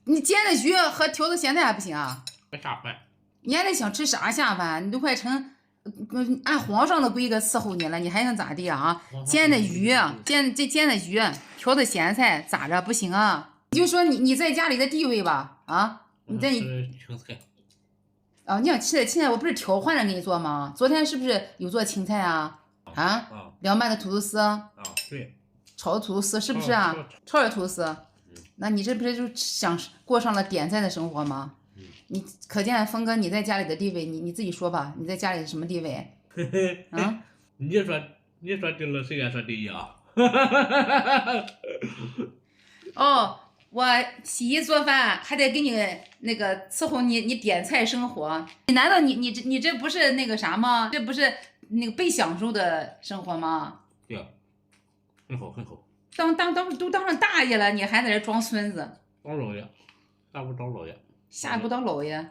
你煎的鱼和挑的咸菜还不行啊？不下饭。你还得想吃啥下饭？你都快成按皇上的规格伺候你了，你还想咋地啊？煎的鱼，煎的鱼，挑的咸菜咋着不行啊？你就说你在家里的地位吧，啊，你在吃青菜。啊，你想吃的青菜，我不是调换着给你做吗？昨天是不是有做青菜啊？啊，凉拌的土豆丝啊，对，炒的土豆丝是不是啊？炒的土豆丝，那你这不是就想过上了点菜的生活吗？你可见峰哥你在家里的地位，你自己说吧，你在家里是什么地位？啊？你说定了，谁也说第一啊？哦，我洗衣做饭还得给你那个伺候你点菜生活，你难道你这不是那个啥吗？这不是那个被享受的生活吗？对啊，很好很好。都当上大爷了，你还在这装孙子？当老爷，下不当老爷。下一步当老爷。